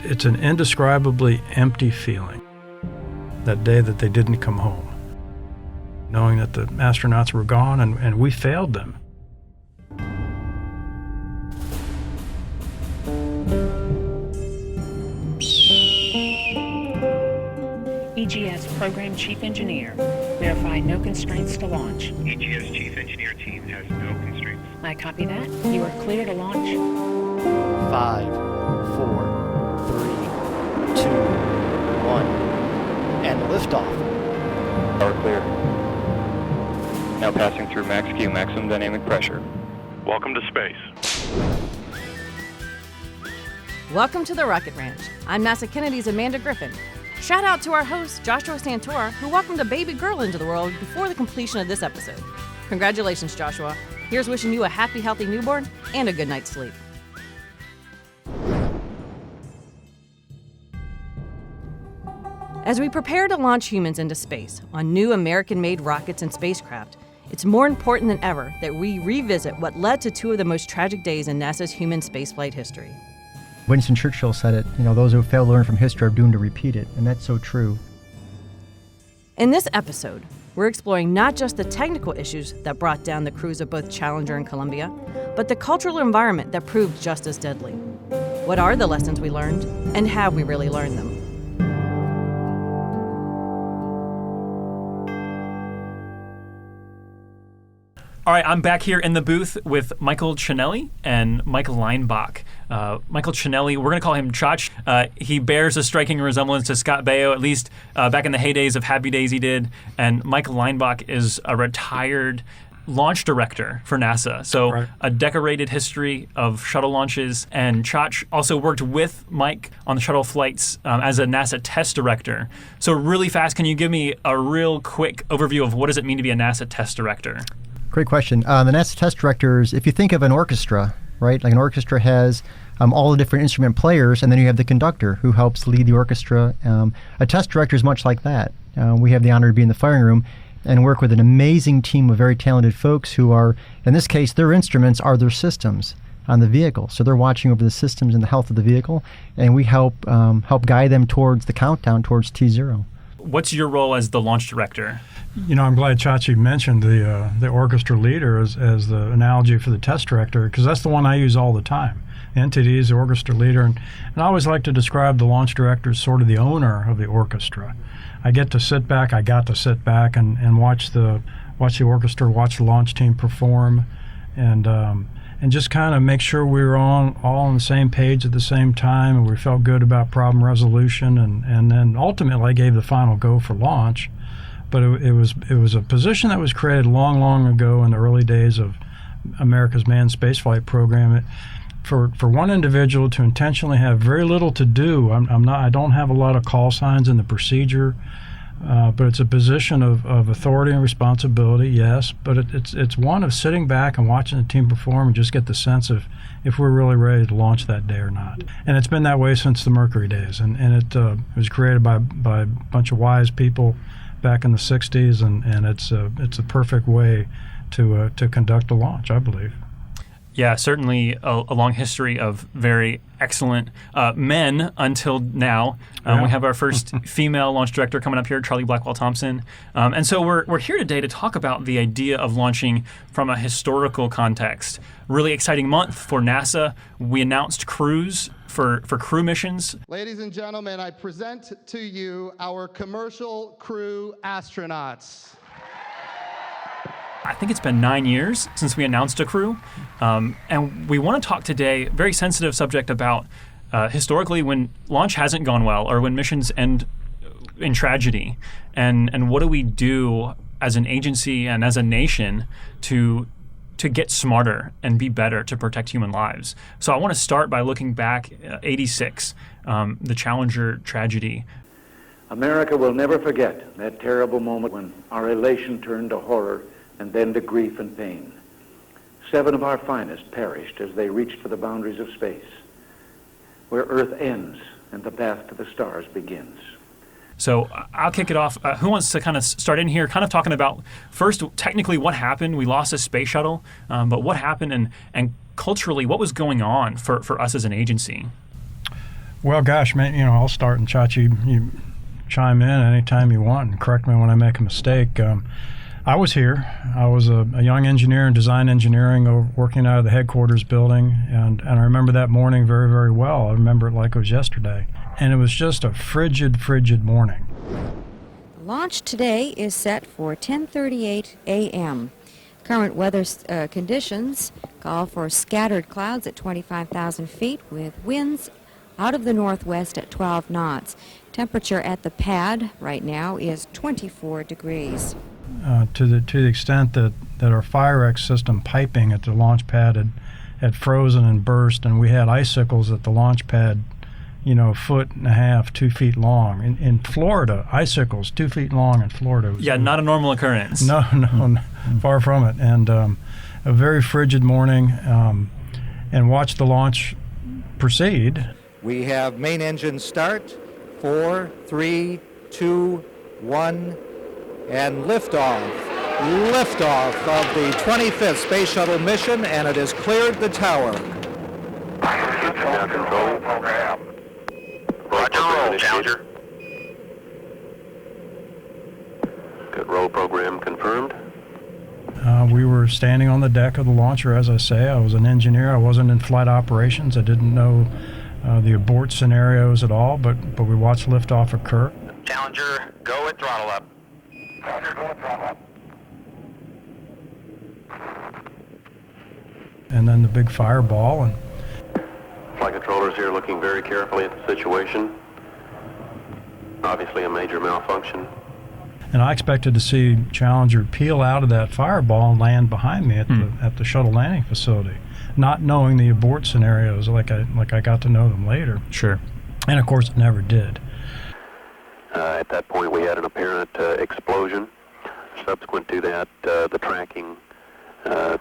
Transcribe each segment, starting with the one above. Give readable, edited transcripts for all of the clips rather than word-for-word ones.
It's an indescribably empty feeling that day that they didn't come home, knowing that the astronauts were gone and we failed them. EGS Program Chief Engineer. Verify no constraints to launch. EGS Chief Engineer team has no constraints. I copy that. You are clear to launch. 5, 4, 3, 2, 1, and liftoff. Power clear. Now passing through max Q, maximum dynamic pressure. Welcome to space. Welcome to the Rocket Ranch. I'm NASA Kennedy's Amanda Griffin. Shout out to our host, Joshua Santora, who welcomed a baby girl into the world before the completion of this episode. Congratulations, Joshua. Here's wishing you a happy, healthy newborn and a good night's sleep. As we prepare to launch humans into space on new American-made rockets and spacecraft, it's more important than ever that we revisit what led to two of the most tragic days in NASA's human spaceflight history. Winston Churchill said it, those who fail to learn from history are doomed to repeat it, and that's so true. In this episode, we're exploring not just the technical issues that brought down the crews of both Challenger and Columbia, but the cultural environment that proved just as deadly. What are the lessons we learned, and have we really learned them? All right, I'm back here in the booth with Michael Cinelli and Michael Leinbach. Michael Cinelli, we're going to call him Chach. He bears a striking resemblance to Scott Baio, at least back in the heydays of Happy Days he did. And Michael Leinbach is a retired launch director for NASA. So right. A decorated history of shuttle launches. And Chach also worked with Mike on the shuttle flights as a NASA test director. So really fast, can you give me a real quick overview of what does it mean to be a NASA test director? Great question. The NASA test directors, if you think of an orchestra, right? Like an orchestra has all the different instrument players, and then you have the conductor who helps lead the orchestra. A test director is much like that. We have the honor to be in the firing room and work with an amazing team of very talented folks who are, in this case, their instruments are their systems on the vehicle. So they're watching over the systems and the health of the vehicle, and we help guide them towards the countdown, towards T0. What's your role as the launch director? I'm glad Chachi mentioned the orchestra leader as the analogy for the test director, because that's the one I use all the time. NTD is the orchestra leader, and I always like to describe the launch director as sort of the owner of the orchestra. I got to sit back and watch the orchestra, watch the launch team perform, and just kind of make sure we were all on the same page at the same time, and we felt good about problem resolution, and then ultimately I gave the final go for launch. But it was a position that was created long, long ago in the early days of America's manned spaceflight program. For one individual to intentionally have very little to do, I don't have a lot of call signs in the procedure, but it's a position of authority and responsibility, yes. But it's one of sitting back and watching the team perform and just get the sense of if we're really ready to launch that day or not. And it's been that way since the Mercury days, and it was created by a bunch of wise people back in the 60s, and it's a perfect way to conduct a launch, I believe. Yeah, certainly a long history of very excellent men until now. We have our first female launch director coming up here, Charlie Blackwell-Thompson. And so we're here today to talk about the idea of launching from a historical context. Really exciting month for NASA. We announced crews for crew missions. Ladies and gentlemen, I present to you our commercial crew astronauts. I think it's been 9 years since we announced a crew. And we want to talk today, very sensitive subject about historically when launch hasn't gone well or when missions end in tragedy. And what do we do as an agency and as a nation to get smarter and be better to protect human lives? So I want to start by looking back, 86, the Challenger tragedy. America will never forget that terrible moment when our elation turned to horror and then to grief and pain. 7 of our finest perished as they reached for the boundaries of space, where Earth ends and the path to the stars begins. So I'll kick it off. Who wants to kind of start in here, kind of talking about first, technically what happened? We lost a space shuttle, but what happened and culturally, what was going on for us as an agency? Well, gosh, man, I'll start, and Chachi, you chime in anytime you want and correct me when I make a mistake. I was here. I was a young engineer in design engineering working out of the headquarters building, and I remember that morning very, very well. I remember it like it was yesterday. And it was just a frigid morning. Launch today is set for 10:38 a.m. Current weather conditions call for scattered clouds at 25,000 feet with winds out of the northwest at 12 knots. Temperature at the pad right now is 24 degrees. To the extent that our Firex system piping at the launch pad had frozen and burst, and we had icicles at the launch pad, a foot and a half, 2 feet long. In Florida, icicles 2 feet long in Florida. Not a normal occurrence. No, far from it. And a very frigid morning, and watched the launch proceed. We have main engine start, 4, 3, 2, 1, and liftoff. Liftoff of the 25th Space Shuttle mission, and it has cleared the tower. Control. Roger, roll, Challenger. Good, roll program confirmed. We were standing on the deck of the launcher, as I say. I was an engineer. I wasn't in flight operations. I didn't know the abort scenarios at all, but we watched liftoff occur. Challenger, go at throttle up. Challenger, go at throttle up. And then the big fireball, and Flight controllers here looking very carefully at the situation. Obviously a major malfunction. And I expected to see Challenger peel out of that fireball and land behind me at the shuttle landing facility, not knowing the abort scenarios like I got to know them later. Sure. And of course it never did. At that point we had an apparent explosion. Subsequent to that, the tracking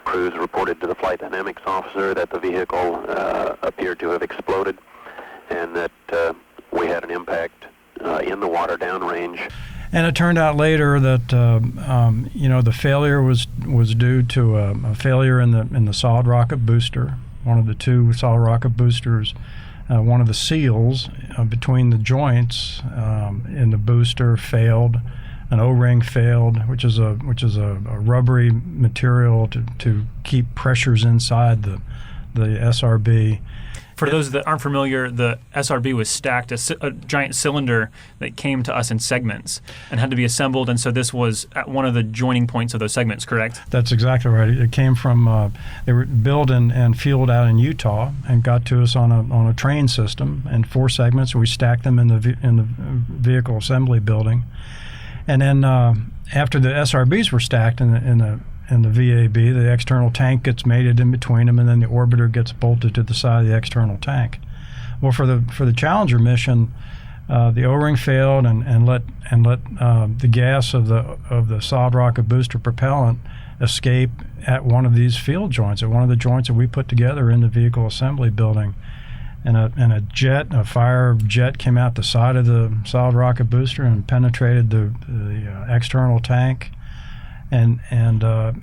crews reported to the flight dynamics officer that the vehicle appeared to have exploded, and that we had an impact in the water downrange. And it turned out later that the failure was due to a failure in the solid rocket booster. One of the two solid rocket boosters, one of the seals between the joints in the booster failed. An O-ring failed, which is a rubbery material to keep pressures inside the SRB. For those that aren't familiar, the SRB was stacked, a giant cylinder that came to us in segments and had to be assembled, and so this was at one of the joining points of those segments, correct? That's exactly right. It came from, they were built and fueled out in Utah and got to us on a train system in 4 segments. We stacked them in the vehicle assembly building. And then after the SRBs were stacked in the VAB, the external tank gets mated in between them, and then the orbiter gets bolted to the side of the external tank. Well, for the Challenger mission, the O-ring failed and let the gas of the solid rocket booster propellant escape at one of these field joints, at one of the joints that we put together in the vehicle assembly building. And a fire jet came out the side of the solid rocket booster and penetrated the external tank. And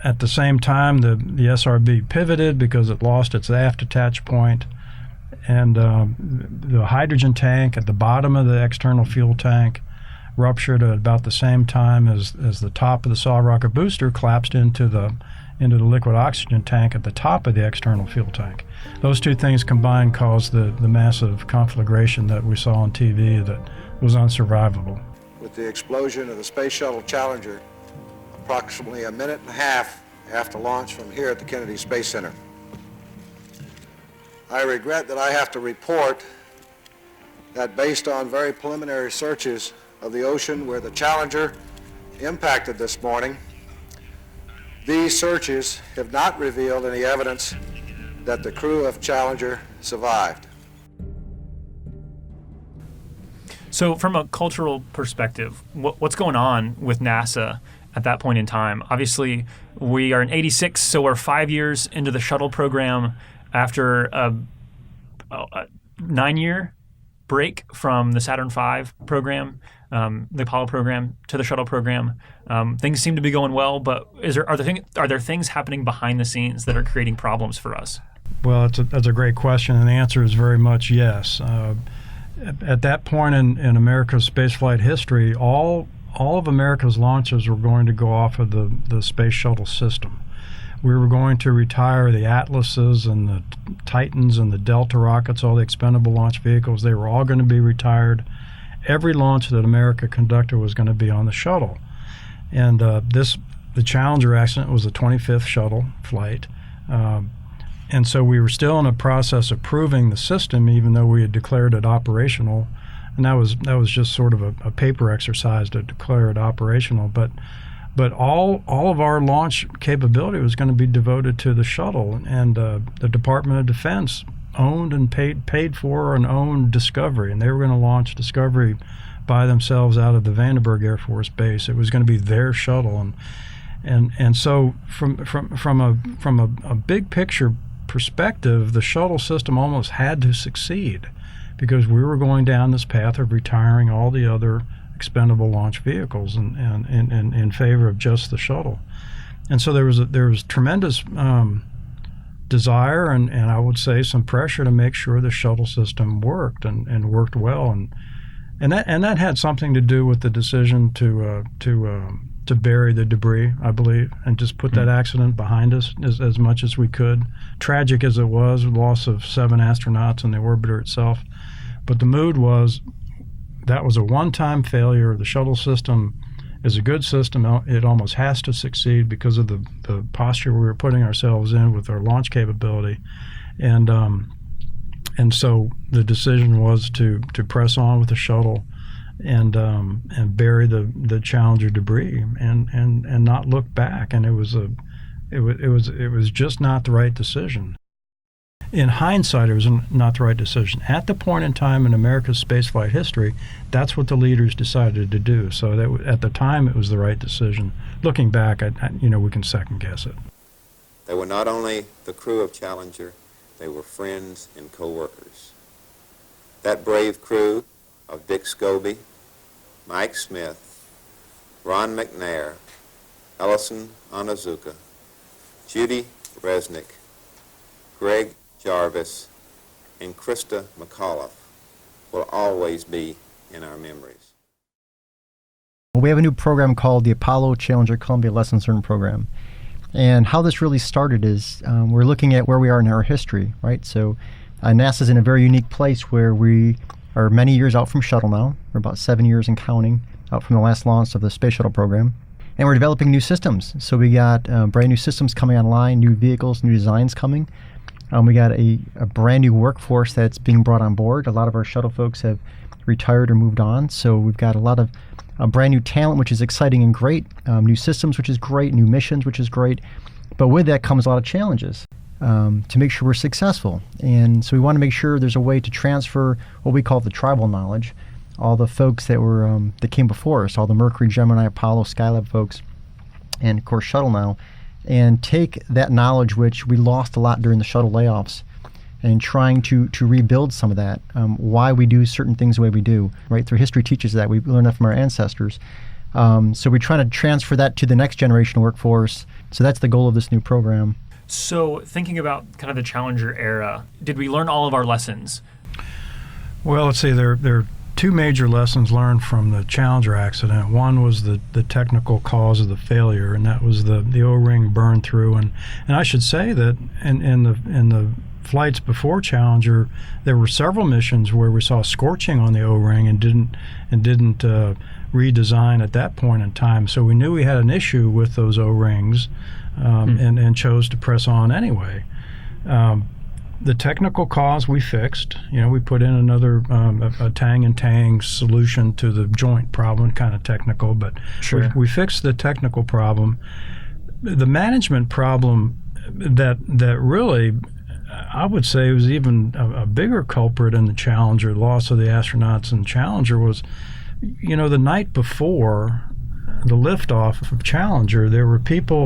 at the same time, the SRB pivoted because it lost its aft attach point. And the hydrogen tank at the bottom of the external fuel tank ruptured at about the same time as the top of the solid rocket booster collapsed into the liquid oxygen tank at the top of the external fuel tank. Those two things combined caused the massive conflagration that we saw on TV that was unsurvivable. With the explosion of the Space Shuttle Challenger, approximately a minute and a half after launch from here at the Kennedy Space Center, I regret that I have to report that based on very preliminary searches of the ocean where the Challenger impacted this morning, these searches have not revealed any evidence that the crew of Challenger survived. So from a cultural perspective, what's going on with NASA at that point in time? Obviously, we are in '86, so we're 5 years into the shuttle program after a 9-year break from the Saturn V program, the Apollo program, to the shuttle program. Things seem to be going well, but are there things happening behind the scenes that are creating problems for us? Well, that's a great question, and the answer is very much yes. At that point in America's spaceflight history, all of America's launches were going to go off of the Space Shuttle system. We were going to retire the Atlases and the Titans and the Delta rockets, all the expendable launch vehicles. They were all going to be retired. Every launch that America conducted was going to be on the shuttle. And the Challenger accident was the 25th shuttle flight. And so we were still in a process of proving the system, even though we had declared it operational. And that was just sort of a paper exercise to declare it operational. But all of our launch capability was going to be devoted to the shuttle, and the Department of Defense owned and paid for and owned Discovery, and they were going to launch Discovery by themselves out of the Vandenberg Air Force Base. It was going to be their shuttle, and so from a big picture perspective, the shuttle system almost had to succeed, because we were going down this path of retiring all the other expendable launch vehicles and in favor of just the shuttle. And so there was tremendous desire and I would say some pressure to make sure the shuttle system worked and worked well, and that had something to do with the decision to bury the debris, I believe, and just put that accident behind us as much as we could. Tragic as it was, loss of 7 astronauts and the orbiter itself, but the mood was that was a one-time failure. The shuttle system is a good system. It almost has to succeed because of the posture we were putting ourselves in with our launch capability. And so the decision was to press on with the shuttle and bury the Challenger debris and not look back. And it was just not the right decision. In hindsight, it was not the right decision. At the point in time in America's spaceflight history, that's what the leaders decided to do. So that at the time, it was the right decision. Looking back, we can second guess it. They were not only the crew of Challenger, they were friends and co-workers. That brave crew of Dick Scobie, Mike Smith, Ron McNair, Ellison Onizuka, Judy Resnick, Greg Jarvis, and Krista McAuliffe will always be in our memories. We have a new program called the Apollo Challenger Columbia Lessons Learned Program. And how this really started is we're looking at where we are in our history, right? So NASA's in a very unique place where we are many years out from Shuttle now. We're about 7 years and counting out from the last launch of the Space Shuttle program. And we're developing new systems. So we got brand new systems coming online, new vehicles, new designs coming. We got a brand new workforce that's being brought on board. A lot of our shuttle folks have retired or moved on. So we've got a lot of brand new talent, which is exciting and great. New systems, which is great. New missions, which is great. But with that comes a lot of challenges to make sure we're successful. And so we want to make sure there's a way to transfer what we call the tribal knowledge, all the folks that came before us, all the Mercury, Gemini, Apollo, Skylab folks, and of course Shuttle now, and take that knowledge, which we lost a lot during the Shuttle layoffs, and trying to rebuild some of that, why we do certain things the way we do, right? Through history teaches that. We learned that from our ancestors. So we try to transfer that to the next generation workforce. So that's the goal of this new program. So thinking about kind of the Challenger era, did we learn all of our lessons? Well, let's see, there are 2 major lessons learned from the Challenger accident. One was the technical cause of the failure, and that was the O-ring burned through. And I should say that in the flights before Challenger, there were several missions where we saw scorching on the O-ring and didn't redesign at that point in time. So we knew we had an issue with those O-rings, and chose to press on anyway. The technical cause we fixed. We put in another a tang and tang solution to the joint problem, kind of technical, but sure. we fixed the technical problem. The management problem that really, I would say, was even a bigger culprit in the Challenger, loss of the astronauts in Challenger, was, the night before the liftoff of Challenger, there were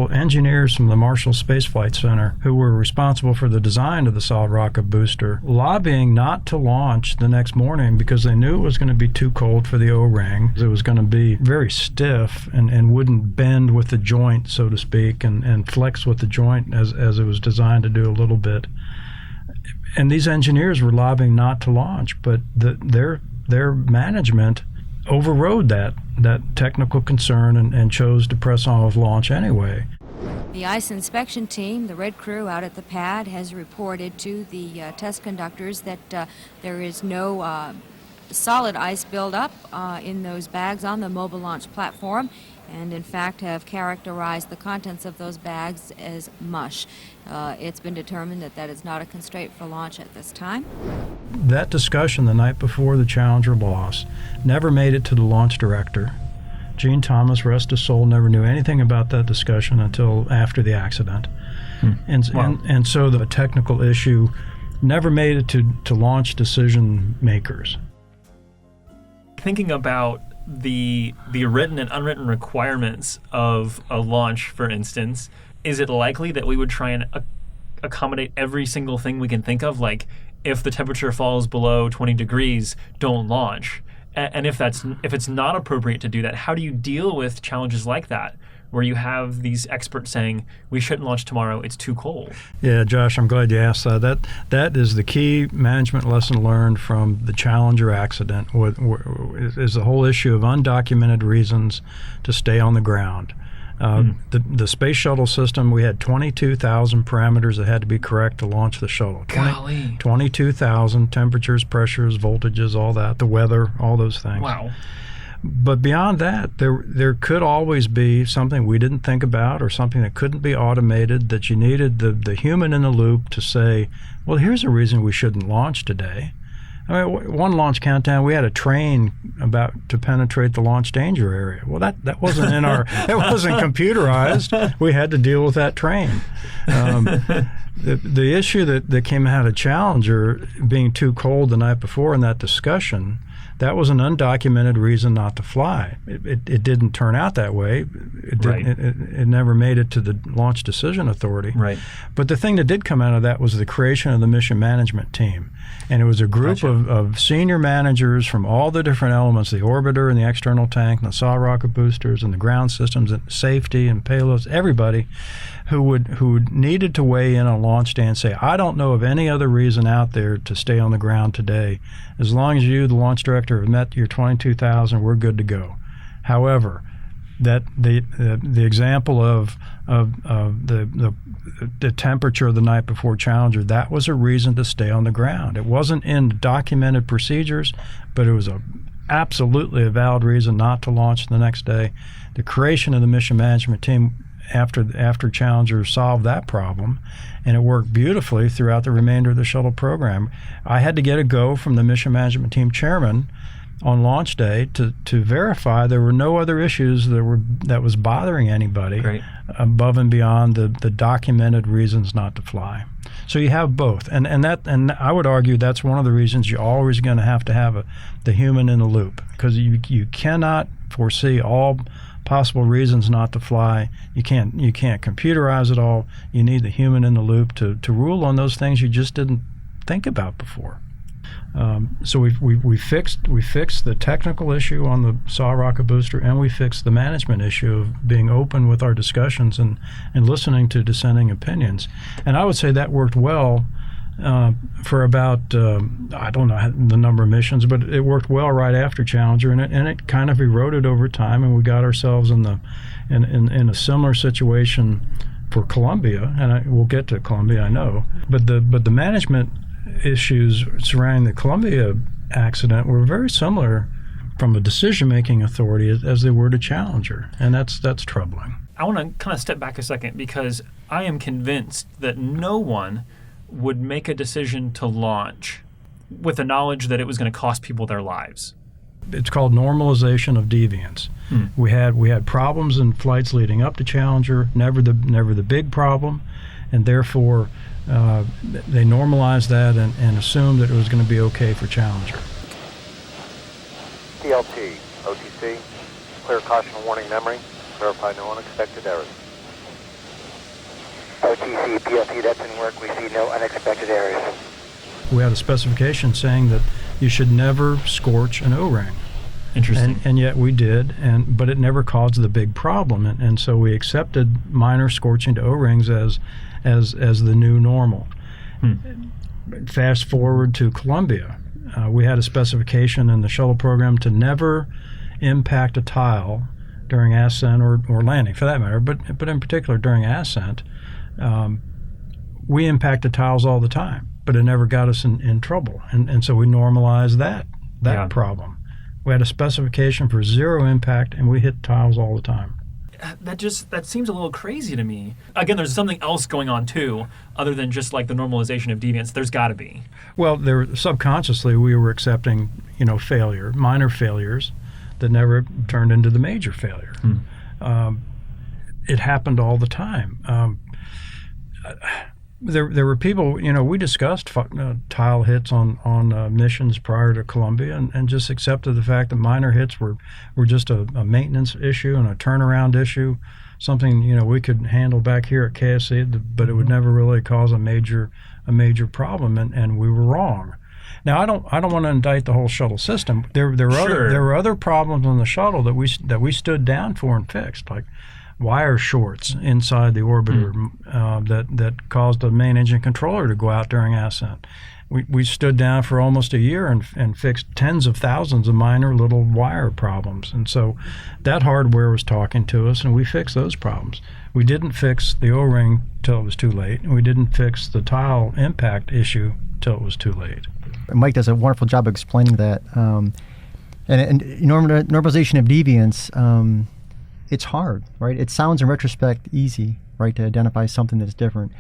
engineers from the Marshall Space Flight Center, who were responsible for the design of the solid rocket booster, lobbying not to launch the next morning because they knew it was going to be too cold for the O-ring. It was going to be very stiff and wouldn't bend with the joint, so to speak, and flex with the joint as it was designed to do a little bit. and these engineers were lobbying not to launch, but their management overrode that technical concern and chose to press on with launch anyway. The ice inspection team, the Red Crew out at the pad, has reported to the test conductors that there is no solid ice buildup in those bags on the mobile launch platform, and in fact have characterized the contents of those bags as mush. It's been determined that that is not a constraint for launch at this time. That discussion the night before the Challenger loss never made it to the launch director. Gene Thomas, rest his soul, never knew anything about that discussion until after the accident. And so the technical issue never made it to launch decision makers. Thinking about the written and unwritten requirements of a launch, for instance, is it likely that we would try and accommodate every single thing we can think of? Like, if the temperature falls below 20 degrees, don't launch. And if it's not appropriate to do that, how do you deal with challenges like that, where you have these experts saying, we shouldn't launch tomorrow, it's too cold? Yeah, Josh, I'm glad you asked that. That is the key management lesson learned from the Challenger accident, is the whole issue of undocumented reasons to stay on the ground. The space shuttle system, we had 22,000 parameters that had to be correct to launch the shuttle. 22,000 temperatures, pressures, voltages, all that, the weather, all those things. Wow. But beyond that, there could always be something we didn't think about, or something that couldn't be automated, that you needed the human in the loop to say, well, here's a reason we shouldn't launch today. I mean, one launch countdown, we had a train about to penetrate the launch danger area. Well, that wasn't in our, that wasn't computerized. We had to deal with that train. The issue that came out of Challenger being too cold the night before in that discussion, that was an undocumented reason not to fly. It didn't turn out that way. It never made it to the Launch Decision Authority. Right. But the thing that did come out of that was the creation of the mission management team. And it was a group of senior managers from all the different elements, the orbiter and the external tank and the saw rocket boosters and the ground systems and safety and payloads, everybody who needed to weigh in on launch day and say, I don't know of any other reason out there to stay on the ground today. As long as you, the launch director, have met your 22,000, we're good to go. However, that the example of the temperature the night before Challenger, that was a reason to stay on the ground. It wasn't in documented procedures, but it was absolutely a valid reason not to launch the next day. The creation of the mission management team after Challenger solved that problem, and it worked beautifully throughout the remainder of the shuttle program. I had to get a go from the mission management team chairman on launch day to verify there were no other issues that was bothering anybody above and beyond the documented reasons not to fly. So you have both, and I would argue that's one of the reasons you're always going to have the human in the loop, because you cannot foresee all possible reasons not to fly. You can't computerize it all. You need the human in the loop to rule on those things you just didn't think about before. So we fixed the technical issue on the saw rocket booster, and we fixed the management issue of being open with our discussions and listening to dissenting opinions. And I would say that worked well for about I don't know the number of missions, but it worked well right after Challenger, and it kind of eroded over time, and we got ourselves in a similar situation for Columbia, and we'll get to Columbia, I know, but the management issues surrounding the Columbia accident were very similar from a decision-making authority as they were to Challenger, and that's troubling. I want to kind of step back a second, because I am convinced that no one would make a decision to launch with the knowledge that it was going to cost people their lives. It's called normalization of deviance. We had problems in flights leading up to Challenger, never the big problem, and therefore they normalized that and assumed that it was going to be okay for Challenger. TLT, OTC, clear caution warning memory, verify no unexpected errors. OTC, PLT, that didn't work. We see no unexpected errors. We had a specification saying that you should never scorch an O-ring. Interesting. And yet we did, but it never caused the big problem, and so we accepted minor scorching to O-rings as the new normal. Fast forward to Columbia. We had a specification in the shuttle program to never impact a tile during ascent or landing, for that matter, but in particular during ascent. We impacted tiles all the time, but it never got us in trouble. And so we normalized that problem. We had a specification for zero impact, and we hit tiles all the time. That seems a little crazy to me. Again, there's something else going on too, other than just like the normalization of deviance. There's got to be. Well, subconsciously we were accepting, failure, minor failures that never turned into the major failure. It happened all the time. There were people, we discussed tile hits on missions prior to Columbia and just accepted the fact that minor hits were just a maintenance issue and a turnaround issue, something, we could handle back here at KSC, but it would never really cause a major problem, and we were wrong. Now, I don't want to indict the whole shuttle system. There were other problems on the shuttle that we stood down for and fixed, like wire shorts inside the orbiter that caused the main engine controller to go out during ascent. We stood down for almost a year and fixed tens of thousands of minor little wire problems. And so that hardware was talking to us, and we fixed those problems. We didn't fix the O-ring till it was too late, and we didn't fix the tile impact issue till it was too late. Mike does a wonderful job of explaining that. And normalization of deviance, it's hard, right? It sounds in retrospect easy, right, to identify something that's different.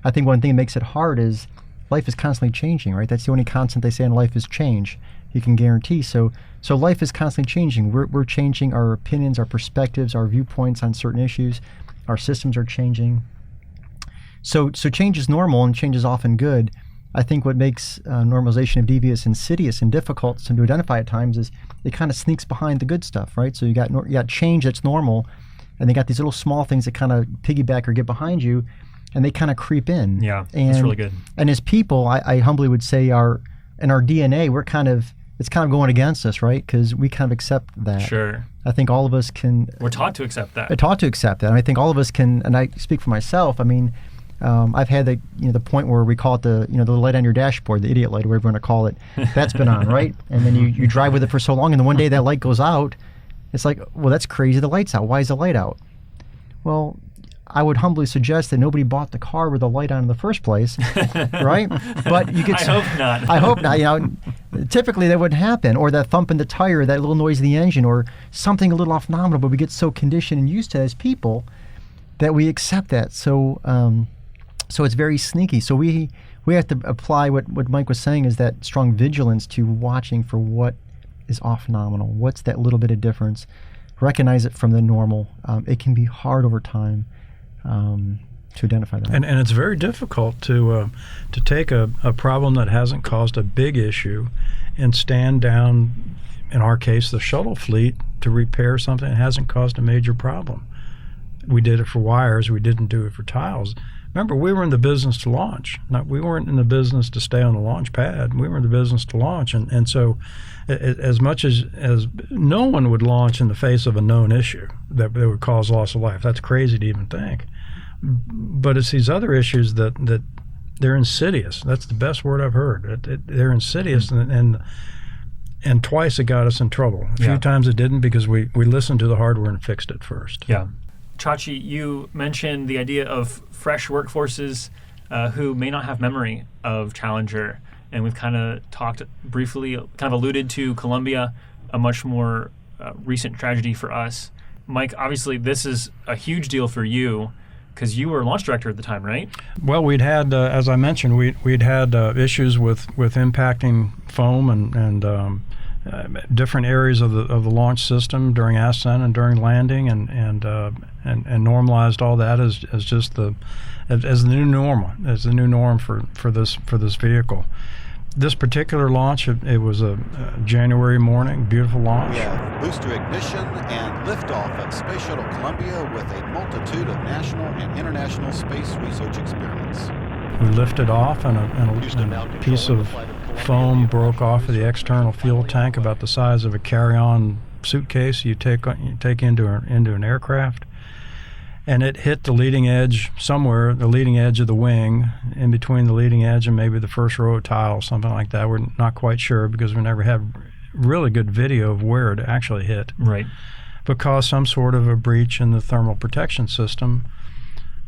I think one thing that makes it hard is life is constantly changing, right? That's the only constant they say in life is change. You can guarantee. So life is constantly changing. We're changing our opinions, our perspectives, our viewpoints on certain issues. Our systems are changing. So change is normal, and change is often good. I think what makes normalization of deviance insidious and difficult to identify at times is it kind of sneaks behind the good stuff, right? So you got change that's normal, and they got these little small things that kind of piggyback or get behind you, and they kind of creep in. Yeah, that's really good. And as people, I humbly would say in our DNA, it's kind of going against us, right? Because we kind of accept that. Sure. I think all of us can. We're taught to accept that. We're taught to accept that. And I think all of us can, and I speak for myself. I mean, I've had the point where we call it the light on your dashboard, the idiot light, whatever you want to call it. That's been on, right? And then you drive with it for so long, and then one day that light goes out. It's like, well, that's crazy. The light's out. Why is the light out? Well, I would humbly suggest that nobody bought the car with the light on in the first place, right? But you get. I hope not. I hope not. Typically that wouldn't happen, or that thump in the tire, that little noise in the engine, or something a little off nominal. But we get so conditioned and used to it as people that we accept that. So it's very sneaky. So we have to apply what Mike was saying, is that strong vigilance to watching for what is off nominal. What's that little bit of difference? Recognize it from the normal. It can be hard over time to identify that. And it's very difficult to take a problem that hasn't caused a big issue and stand down, in our case, the shuttle fleet, to repair something that hasn't caused a major problem. We did it for wires. We didn't do it for tiles. Remember, we were in the business to launch. We weren't in the business to stay on the launch pad. We were in the business to launch. And so as much as no one would launch in the face of a known issue that would cause loss of life. That's crazy to even think. But it's these other issues that they're insidious. That's the best word I've heard. They're insidious, and twice it got us in trouble. A few times it didn't, because we listened to the hardware and fixed it first. Yeah. Chachi, you mentioned the idea of fresh workforces who may not have memory of Challenger, and we've kind of talked briefly, kind of alluded to Columbia, a much more recent tragedy for us. Mike, obviously this is a huge deal for you, because you were launch director at the time, right? Well, we'd had, as I mentioned, we'd had issues with impacting foam and different areas of the launch system during ascent and during landing, and normalized all that as just as the new normal, as the new norm for this vehicle. This particular launch, it was a January morning, beautiful launch. We have booster ignition and liftoff of Space Shuttle Columbia with a multitude of national and international space research experiments. We lifted off, and a piece of foam broke off of the external fuel tank about the size of a carry-on suitcase you take into an aircraft. and it hit the leading edge somewhere, the leading edge of the wing, in between the leading edge and maybe the first row of tiles, something like that. We're not quite sure because we never had really good video of where it actually hit. Right. But caused some sort of a breach in the thermal protection system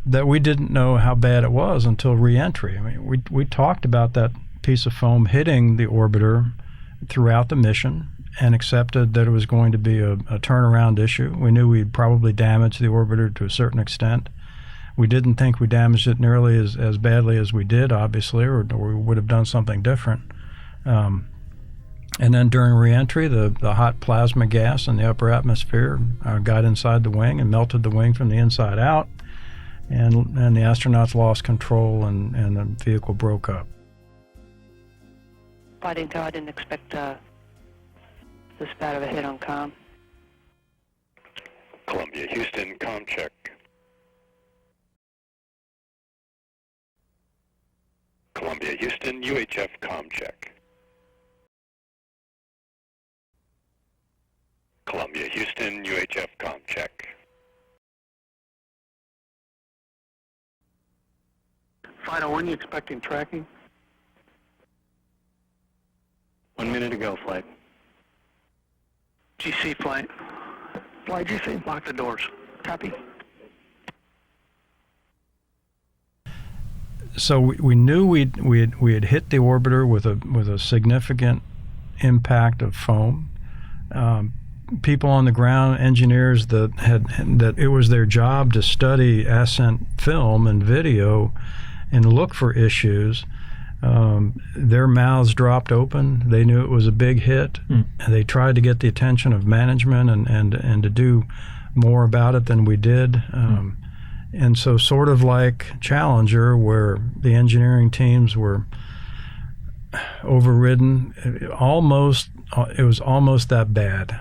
that we didn't know how bad it was until re-entry. I mean, we talked about that piece of foam hitting the orbiter throughout the mission and accepted that it was going to be a turnaround issue. We knew we'd probably damage the orbiter to a certain extent. We didn't think we damaged it nearly as badly as we did, obviously, or we would have done something different. And then during re-entry, the hot plasma gas in the upper atmosphere got inside the wing and melted the wing from the inside out, and the astronauts lost control and the vehicle broke up. I didn't expect this bad of a hit on comm. Columbia, Houston, comm check. Columbia, Houston, UHF comm check. Columbia, Houston, UHF comm check. Fido, when are you expecting tracking? 1 minute to go, flight. GC flight. Flight GC, lock the doors. Copy. So we knew we had hit the orbiter with a significant impact of foam. People on the ground, engineers that it was their job to study ascent film and video and look for issues. Their mouths dropped open. They knew it was a big hit. And they tried to get the attention of management and to do more about it than we did. And so sort of like Challenger, where the engineering teams were overridden, it was almost that bad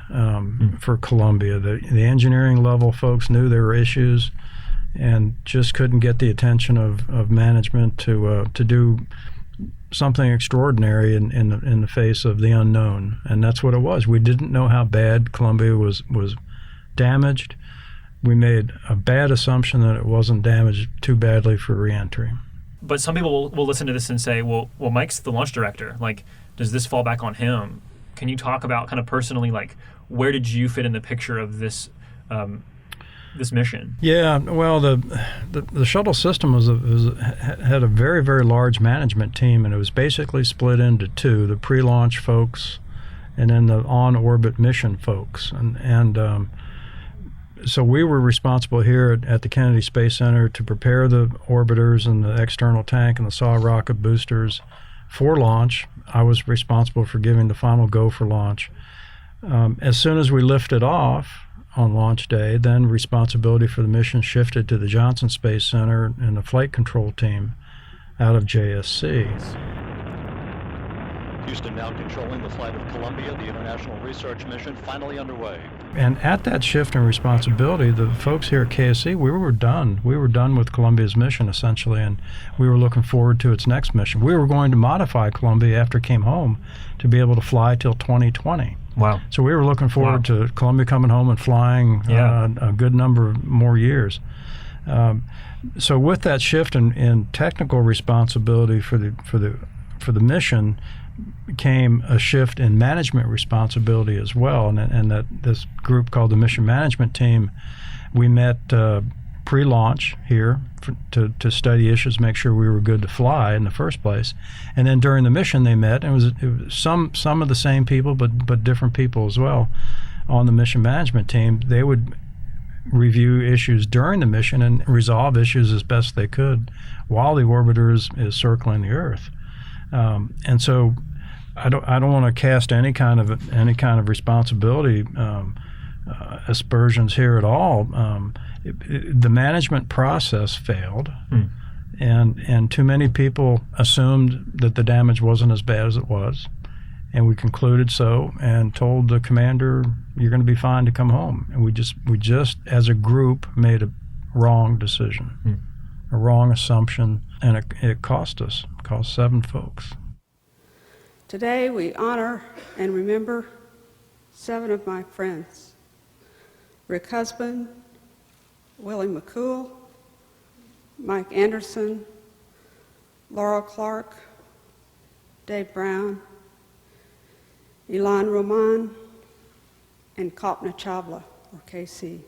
for Columbia. The engineering level folks knew there were issues and just couldn't get the attention of management to do something extraordinary in the face of the unknown. And that's what it was. We didn't know how bad Columbia was damaged. We made a bad assumption that it wasn't damaged too badly for re-entry. But some people will listen to this and say, well, Mike's the launch director. Like, does this fall back on him? Can you talk about kind of personally, like, where did you fit in the picture of this this mission? Yeah, well, the shuttle system had a very, very large management team, and it was basically split into two: the pre-launch folks, and then the on-orbit mission folks, and so we were responsible here at the Kennedy Space Center to prepare the orbiters and the external tank and the SAW rocket boosters for launch. I was responsible for giving the final go for launch. As soon as we lifted off on launch day, then responsibility for the mission shifted to the Johnson Space Center and the flight control team out of JSC. Houston now controlling the flight of Columbia, the international research mission finally underway. And at that shift in responsibility, the folks here at KSC, we were done. We were done with Columbia's mission, essentially, and we were looking forward to its next mission. We were going to modify Columbia after it came home to be able to fly till 2020. Wow. So we were looking forward to Columbia coming home and flying a good number of more years. So with that shift in technical responsibility for the mission came a shift in management responsibility as well, and that this group called the Mission Management Team, we met pre-launch here to study issues, make sure we were good to fly in the first place, and then during the mission they met, and it was some of the same people, but different people as well on the Mission Management Team. They would review issues during the mission and resolve issues as best they could while the orbiter is circling the Earth. And so I don't want to cast any kind of responsibility aspersions here at all. The management process failed, and too many people assumed that the damage wasn't as bad as it was, and we concluded so and told the commander, "You're going to be fine to come home." And we just as a group made a wrong decision, a wrong assumption, and it cost us. It cost 7 folks. Today we honor and remember 7 of my friends: Rick Husband, Willie McCool, Mike Anderson, Laurel Clark, Dave Brown, Ilan Roman, and Kalpana Chawla, or KC.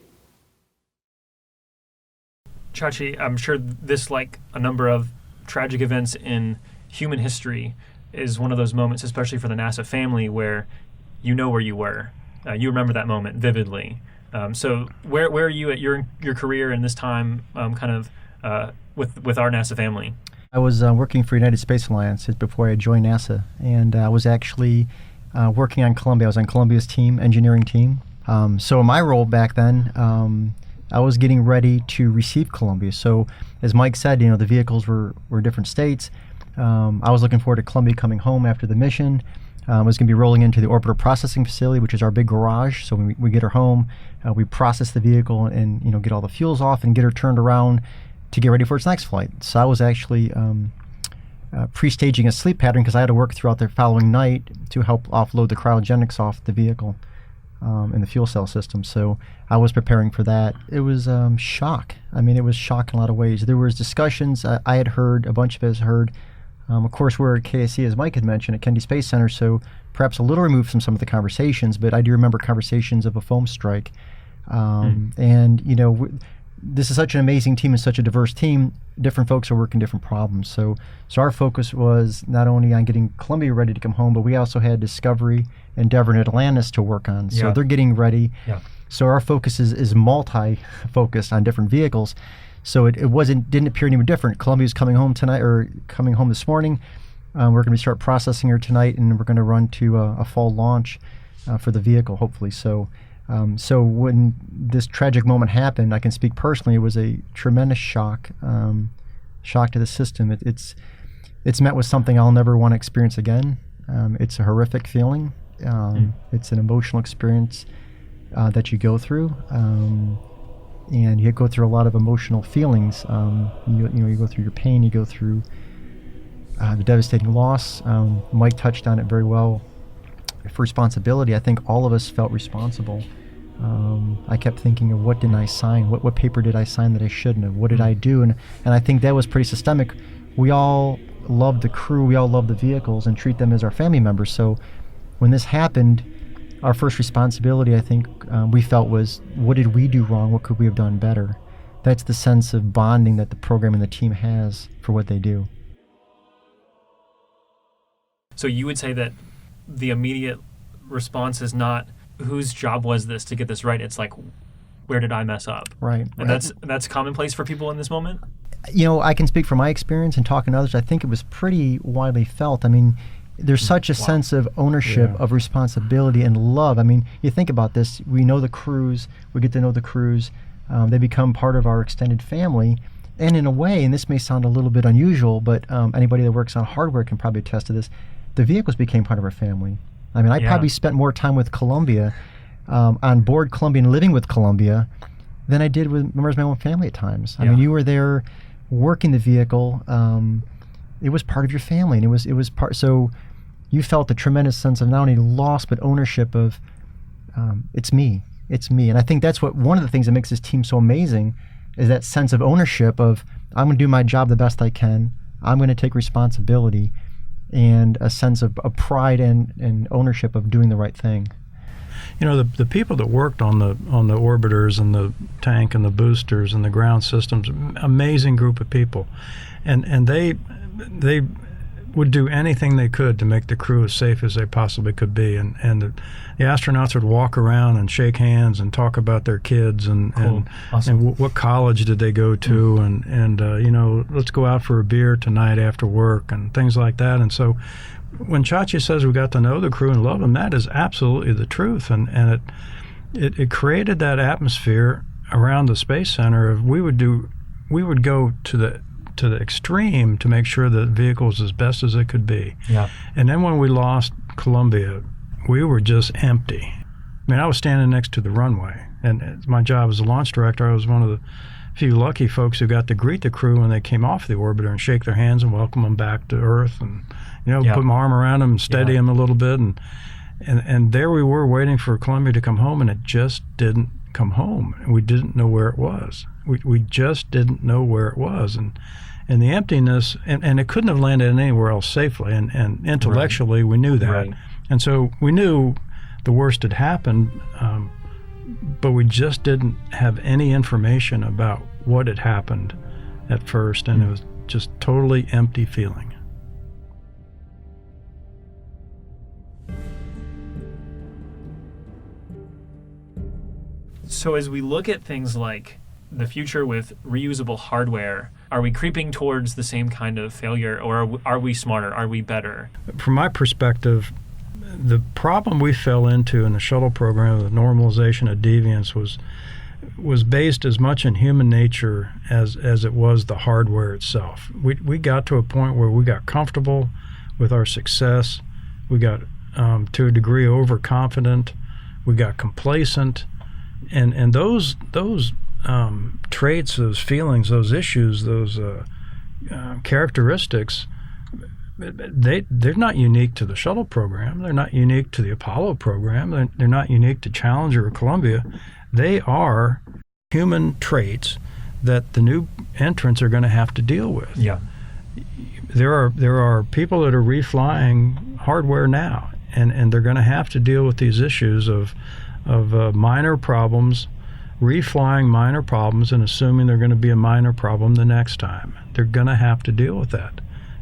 Chachi, I'm sure this, like a number of tragic events in human history, is one of those moments, especially for the NASA family, where you know where you were. You remember that moment vividly. So where are you at your career in this time, with our NASA family? I was working for United Space Alliance before I joined NASA, and I was actually working on Columbia. I was on Columbia's team, engineering team. So in my role back then, I was getting ready to receive Columbia. So as Mike said, the vehicles were different states. I was looking forward to Columbia coming home after the mission. I was going to be rolling into the orbiter processing facility, which is our big garage. So when we get her home, we process the vehicle and get all the fuels off and get her turned around to get ready for its next flight. So I was actually pre-staging a sleep pattern because I had to work throughout the following night to help offload the cryogenics off the vehicle in the fuel cell system. So I was preparing for that. It was shock. I mean, it was shock in a lot of ways. There was discussions I had heard, a bunch of us heard. Of course, we're at KSC, as Mike had mentioned, at Kennedy Space Center, so perhaps a little removed from some of the conversations, but I do remember conversations of a foam strike. And, this is such an amazing team and such a diverse team. Different folks are working different problems. So our focus was not only on getting Columbia ready to come home, but we also had Discovery, Endeavour, and Atlantis to work on. So they're getting ready. Yeah. So our focus is multi-focused on different vehicles. So it didn't appear any different. Columbia's coming home tonight, or coming home this morning. We're going to start processing her tonight, and we're going to run to a fall launch for the vehicle, hopefully. So when this tragic moment happened, I can speak personally, it was a tremendous shock to the system. It's met with something I'll never want to experience again. It's a horrific feeling. It's an emotional experience that you go through. And you go through a lot of emotional feelings. You go through your pain, you go through the devastating loss. Mike touched on it very well. For responsibility, I think all of us felt responsible. I kept thinking of what didn't I sign? What paper did I sign that I shouldn't have? What did I do? And I think that was pretty systemic. We all love the crew, we all love the vehicles and treat them as our family members. So when this happened, our first responsibility, I think, we felt was, what did we do wrong? What could we have done better? That's the sense of bonding that the program and the team has for what they do. So you would say that the immediate response is not, whose job was this to get this right? It's like, where did I mess up? Right. And that's commonplace for people in this moment? I can speak from my experience and talking to others. I think it was pretty widely felt. I mean, there's such a sense of ownership, of responsibility and love. I mean, you think about this, we know the crews, we get to know the crews, they become part of our extended family. And in a way, and this may sound a little bit unusual, but anybody that works on hardware can probably attest to this, the vehicles became part of our family. I mean, I probably spent more time with Columbia, on board Columbia and living with Columbia, than I did with members of my own family at times. I mean, you were there working the vehicle. It was part of your family, and it was part. So you felt a tremendous sense of not only loss but ownership of it's me, and I think that's one of the things that makes this team so amazing is that sense of ownership of I'm going to do my job the best I can. I'm going to take responsibility, and a sense of pride and ownership of doing the right thing. The people that worked on the orbiters and the tank and the boosters and the ground systems, amazing group of people, and they would do anything they could to make the crew as safe as they possibly could be. And the astronauts would walk around and shake hands and talk about their kids and what college did they go to, and let's go out for a beer tonight after work and things like that. And so when Chachi says we got to know the crew and love them, that is absolutely the truth. And it created that atmosphere around the Space Center of we would go to the extreme to make sure the vehicle was as best as it could be. Yeah. And then when we lost Columbia, we were just empty. I mean, I was standing next to the runway, and my job as a launch director, I was one of the few lucky folks who got to greet the crew when they came off the orbiter and shake their hands and welcome them back to Earth, and put my arm around them and steady them a little bit, and there we were waiting for Columbia to come home, and it just didn't come home. We didn't know where it was. We just didn't know where it was. And the emptiness, and it couldn't have landed anywhere else safely. And intellectually, we knew that. Right. And so we knew the worst had happened, but we just didn't have any information about what had happened at first, and it was just totally empty feeling. So as we look at things like the future with reusable hardware, are we creeping towards the same kind of failure, or are we smarter? Are we better? From my perspective, the problem we fell into in the shuttle program, the normalization of deviance, was based as much in human nature as it was the hardware itself. We got to a point where we got comfortable with our success. We got to a degree overconfident. We got complacent, and those traits, those feelings, those issues, those characteristics, they're not unique to the shuttle program. They're not unique to the Apollo program. They're not unique to Challenger or Columbia. They are human traits that the new entrants are going to have to deal with. Yeah. There are people that are reflying hardware now, and they're going to have to deal with these issues of minor problems, reflying minor problems, and assuming they're going to be a minor problem the next time. They're going to have to deal with that.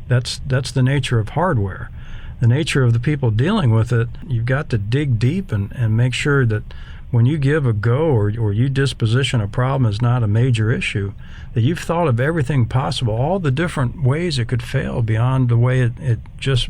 That's the nature of hardware. The nature of the people dealing with it, you've got to dig deep and make sure that when you give a go or you disposition a problem as not a major issue, that you've thought of everything possible, all the different ways it could fail beyond the way it just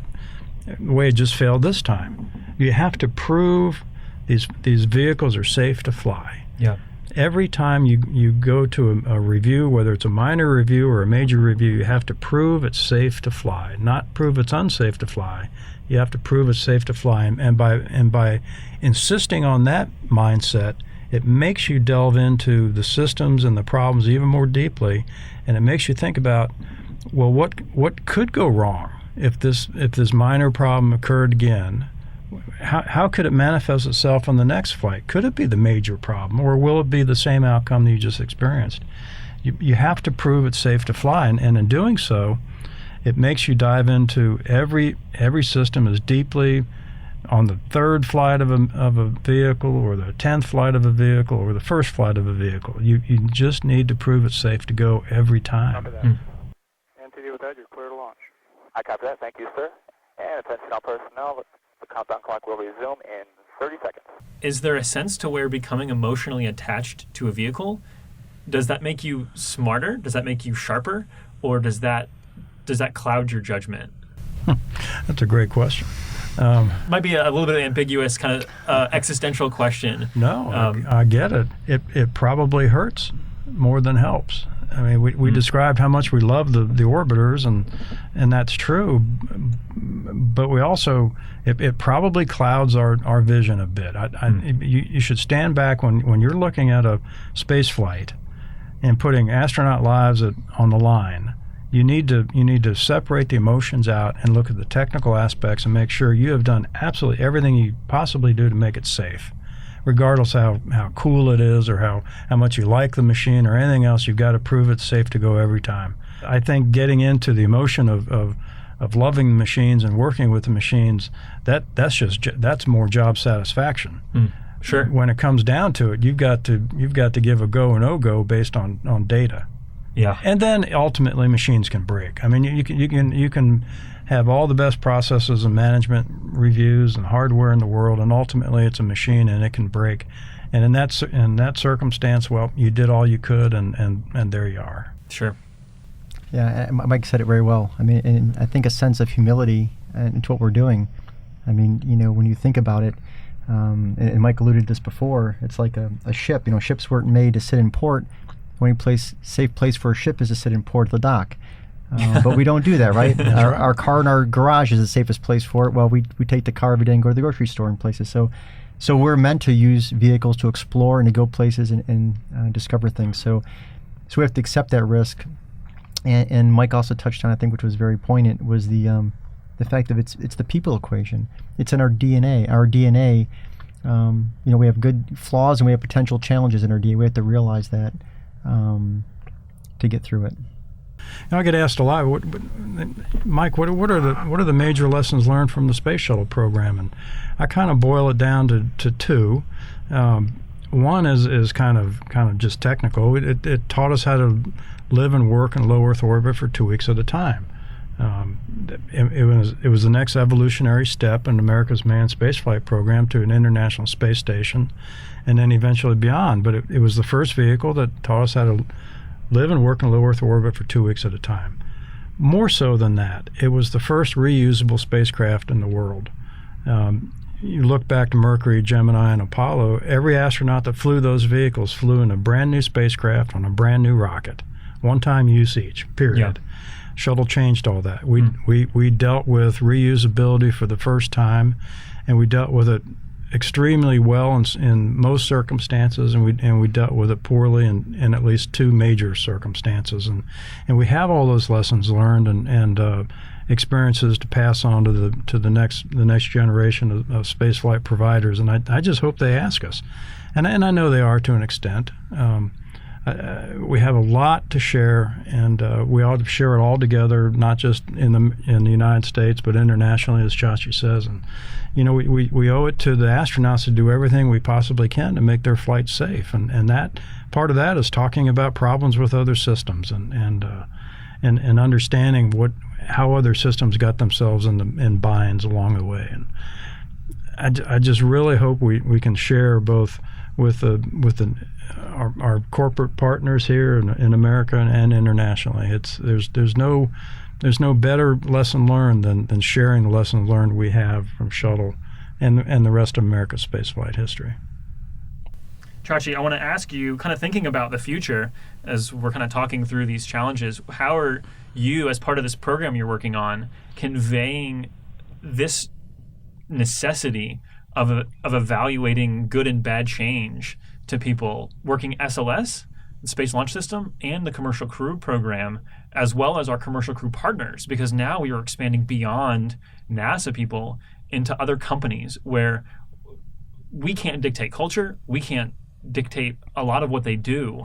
failed this time. You have to prove these vehicles are safe to fly. Yeah. Every time you go to a review, whether it's a minor review or a major review, you have to prove it's safe to fly, not prove it's unsafe to fly. You have to prove it's safe to fly, and by insisting on that mindset, it makes you delve into the systems and the problems even more deeply, and it makes you think about, well, what could go wrong if this minor problem occurred again? How could it manifest itself on the next flight? Could it be the major problem, or will it be the same outcome that you just experienced? You have to prove it's safe to fly, and in doing so, it makes you dive into every system as deeply on the third flight of a vehicle, or the 10th flight of a vehicle, or the first flight of a vehicle. You just need to prove it's safe to go every time. Copy that. NTD with that, you're clear to launch. I copy that. Thank you, sir. And attention all personnel, the countdown clock will resume in 30 seconds. Is there a sense to where becoming emotionally attached to a vehicle, does that make you smarter? Does that make you sharper? Or does that cloud your judgment? That's a great question. Might be a little bit ambiguous, kind of existential question. No, I get it. It probably hurts more than helps. I mean, we described how much we love the orbiters, and that's true. But we also, it probably clouds our vision a bit. You should stand back when you're looking at a space flight and putting astronaut lives on the line. You need to separate the emotions out and look at the technical aspects and make sure you have done absolutely everything you possibly do to make it safe. Regardless of how cool it is or how much you like the machine or anything else, you've got to prove it's safe to go every time. I think getting into the emotion of loving the machines and working with the machines, that's more job satisfaction. Sure. When it comes down to it, you've got to give a go or no go based on data. Yeah. And then ultimately machines can break. I mean, you can have all the best processes and management reviews and hardware in the world, and ultimately it's a machine and it can break. And in that circumstance, well, you did all you could, and there you are. Sure. Yeah, Mike said it very well. I mean, and I think a sense of humility into what we're doing. I mean, when you think about it, and Mike alluded to this before, it's like a ship. Ships weren't made to sit in port. The only safe place for a ship is to sit in port at the dock. But we don't do that, right? Our car in our garage is the safest place for it. Well, we take the car every day and go to the grocery store and places. So we're meant to use vehicles to explore and to go places and discover things. So we have to accept that risk. And Mike also touched on, I think, which was very poignant, was the fact that it's the people equation. It's in our DNA. Our DNA We have good flaws and we have potential challenges in our DA. We have to realize that to get through it. I get asked a lot, Mike, what are the major lessons learned from the space shuttle program? And I kind of boil it down to two. One is kind of just technical. It taught us how to live and work in low Earth orbit for 2 weeks at a time. It was the next evolutionary step in America's manned spaceflight program to an international space station, and then eventually beyond. But it was the first vehicle that taught us how to live and work in low Earth orbit for 2 weeks at a time. More so than that, it was the first reusable spacecraft in the world. You look back to Mercury, Gemini, and Apollo, every astronaut that flew those vehicles flew in a brand new spacecraft on a brand new rocket. One-time use each, period. Yeah. Shuttle changed all that. We dealt with reusability for the first time, and we dealt with it extremely well in most circumstances, and we dealt with it poorly in at least two major circumstances. And we have all those lessons learned and experiences to pass on to the next generation of spaceflight providers. And I just hope they ask us, and I know they are to an extent. We have a lot to share, and we ought to share it all together, not just in the United States, but internationally, as Chachi says. And we owe it to the astronauts to do everything we possibly can to make their flights safe, and that part of that is talking about problems with other systems and understanding how other systems got themselves in binds along the way. And I just really hope we can share both with our corporate partners here in America and internationally. There's no better lesson learned than sharing the lessons learned we have from Shuttle and the rest of America's spaceflight history. Chachi, I want to ask you, kind of thinking about the future as we're kind of talking through these challenges, how are you, as part of this program you're working on, conveying this necessity of evaluating good and bad change to people working SLS, the Space Launch System, and the Commercial Crew Program, as well as our commercial crew partners? Because now we are expanding beyond NASA people into other companies where we can't dictate culture, we can't dictate a lot of what they do.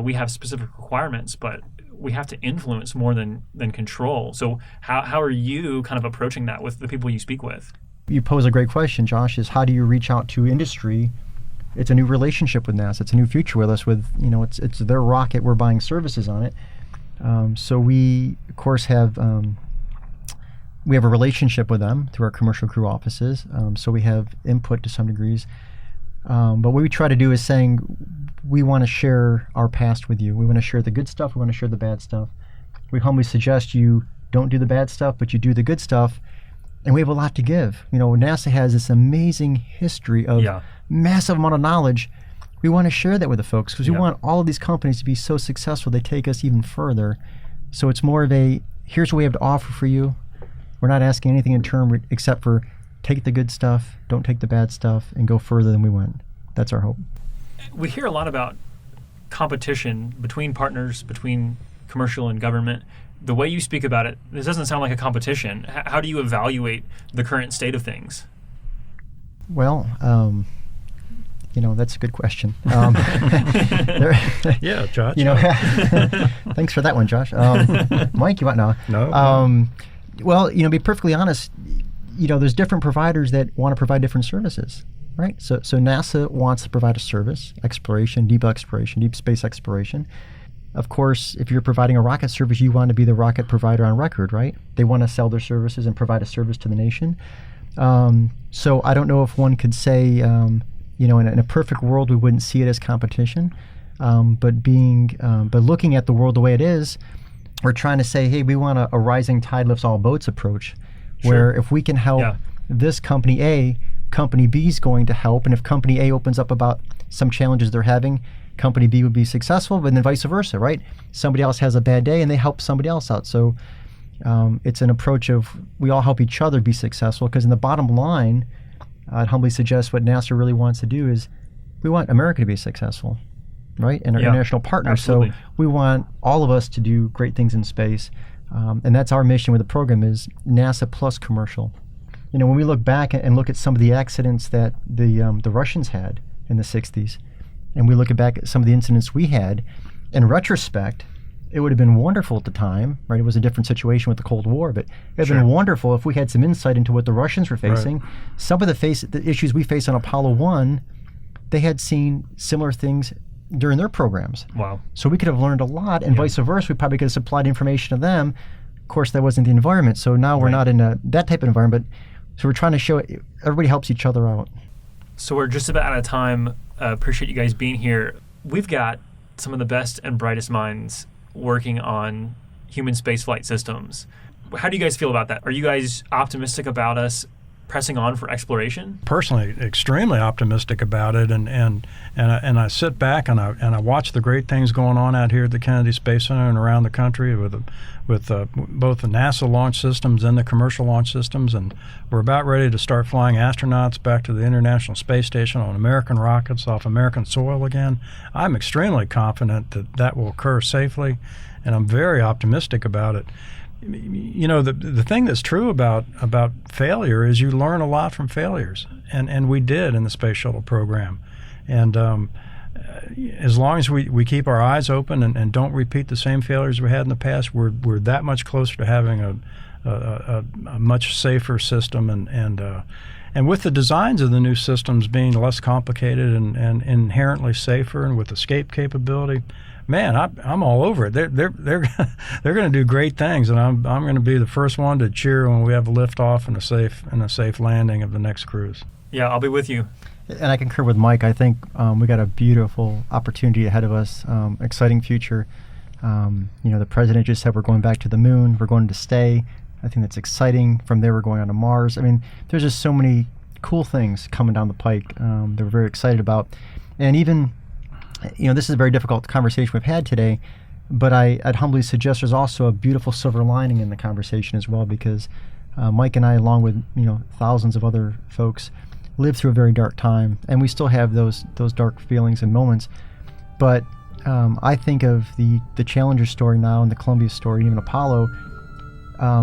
We have specific requirements, but we have to influence more than control. So how are you kind of approaching that with the people you speak with? You pose a great question, Josh, is how do you reach out to industry? It's a new relationship with NASA. It's a new future with us. It's their rocket. We're buying services on it. So we, of course, have a relationship with them through our commercial crew offices. So we have input to some degrees. But what we try to do is saying we want to share our past with you. We want to share the good stuff. We want to share the bad stuff. We humbly suggest you don't do the bad stuff, but you do the good stuff. And we have a lot to give. NASA has this amazing history of massive amount of knowledge. We want to share that with the folks because we want all of these companies to be so successful they take us even further. So it's more of here's what we have to offer for you. We're not asking anything in turn except for take the good stuff, don't take the bad stuff, and go further than we went. That's our hope. We hear a lot about competition between partners, between commercial and government. The way you speak about it, this doesn't sound like a competition. How do you evaluate the current state of things? Well, that's a good question. Yeah, Josh. Thanks for that one, Josh. Mike, you want now? No. Well, be perfectly honest, there's different providers that want to provide different services, right? So NASA wants to provide a service, exploration, deep space exploration. Of course, if you're providing a rocket service, you want to be the rocket provider on record, right? They want to sell their services and provide a service to the nation. So I don't know if one could say, in a perfect world, we wouldn't see it as competition. But looking at the world the way it is, we're trying to say, hey, we want a rising tide lifts all boats approach, where if we can help this company A, company B is going to help. And if company A opens up about some challenges they're having, company B would be successful, but then vice versa, right? Somebody else has a bad day and they help somebody else out. So it's an approach of we all help each other be successful, because in the bottom line, I'd humbly suggest what NASA really wants to do is we want America to be successful, right? And our international partners. Absolutely. So we want all of us to do great things in space. And that's our mission with the program is NASA plus commercial. when we look back and look at some of the accidents that the Russians had in the 60s, and we look back at some of the incidents we had, in retrospect, it would have been wonderful at the time, right? It was a different situation with the Cold War, but it would have been wonderful if we had some insight into what the Russians were facing. Right. Some of the issues we face on Apollo 1, they had seen similar things during their programs. Wow. So we could have learned a lot, and vice versa. We probably could have supplied information to them. Of course, that wasn't the environment, so now we're not in that type of environment. So we're trying to show everybody helps each other out. So we're just about out of time. Appreciate you guys being here. We've got some of the best and brightest minds working on human spaceflight systems. How do you guys feel about that? Are you guys optimistic about us pressing on for exploration? Personally, extremely optimistic about it, and I sit back and I watch the great things going on out here at the Kennedy Space Center and around the country with both the NASA launch systems and the commercial launch systems, and we're about ready to start flying astronauts back to the International Space Station on American rockets off American soil again. I'm extremely confident that will occur safely, and I'm very optimistic about it. The thing that's true about failure is you learn a lot from failures, and we did in the Space Shuttle program. And as long as we keep our eyes open and don't repeat the same failures we had in the past, we're that much closer to having a much safer system. And with the designs of the new systems being less complicated and inherently safer, and with escape capability, man, I'm all over it. They're going to do great things, and I'm going to be the first one to cheer when we have a liftoff and a safe landing of the next cruise. Yeah, I'll be with you. And I concur with Mike. I think we got a beautiful opportunity ahead of us, exciting future. The president just said we're going back to the moon. We're going to stay. I think that's exciting. From there, we're going on to Mars. I mean, there's just so many cool things coming down the pike that we're very excited about. And even, this is a very difficult conversation we've had today, but I'd humbly suggest there's also a beautiful silver lining in the conversation as well, because Mike and I, along with thousands of other folks, lived through a very dark time, and we still have those dark feelings and moments. But I think of the Challenger story now and the Columbia story, even Apollo,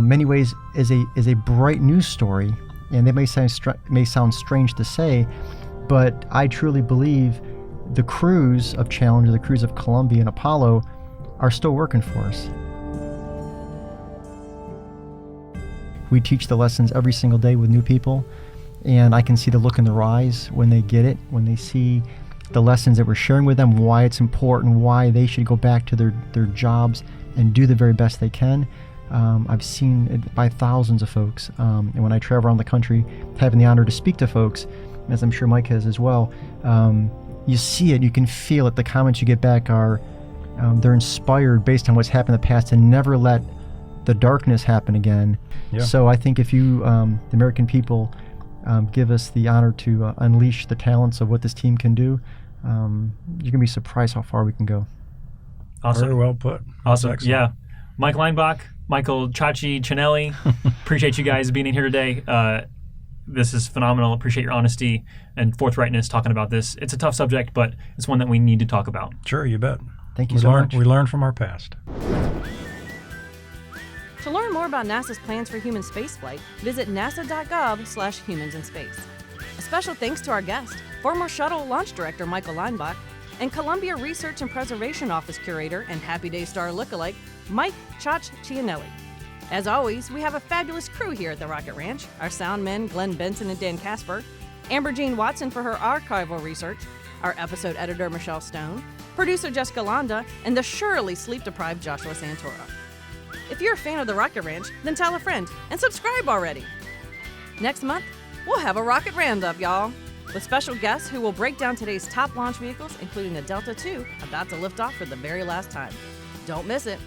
many ways is a bright news story, and it may sound strange to say, but I truly believe the crews of Challenger, the crews of Columbia and Apollo are still working for us. We teach the lessons every single day with new people, and I can see the look in their eyes when they get it, when they see the lessons that we're sharing with them, why it's important, why they should go back to their jobs and do the very best they can. I've seen it by thousands of folks, and when I travel around the country, having the honor to speak to folks, as I'm sure Mike has as well, you see it, you can feel it. The comments you get back are they're inspired based on what's happened in the past, and never let the darkness happen again. Yeah. So I think if you, the American people, give us the honor to unleash the talents of what this team can do, you're going to be surprised how far we can go. Awesome. Very well put. Awesome. Yeah. Mike Leinbach, Michael Chachi, Cinelli, appreciate you guys being in here today. This is phenomenal. Appreciate your honesty and forthrightness talking about this. It's a tough subject, but it's one that we need to talk about. Sure, you bet. Thank you so much. We learn from our past. To learn more about NASA's plans for human spaceflight, visit nasa.gov/humansinspace. A special thanks to our guest, former Shuttle launch director Michael Leinbach, and Columbia Research and Preservation Office curator and Happy Day star lookalike, Mike Ciannilli. As always, we have a fabulous crew here at the Rocket Ranch. Our sound men, Glenn Benson and Dan Casper, Amber Jean Watson for her archival research, our episode editor Michelle Stone, producer Jessica Londa, and the surely sleep-deprived Joshua Santora. If you're a fan of the Rocket Ranch, then tell a friend and subscribe already. Next month, we'll have a Rocket Roundup, y'all, with special guests who will break down today's top launch vehicles, including the Delta II, about to lift off for the very last time. Don't miss it.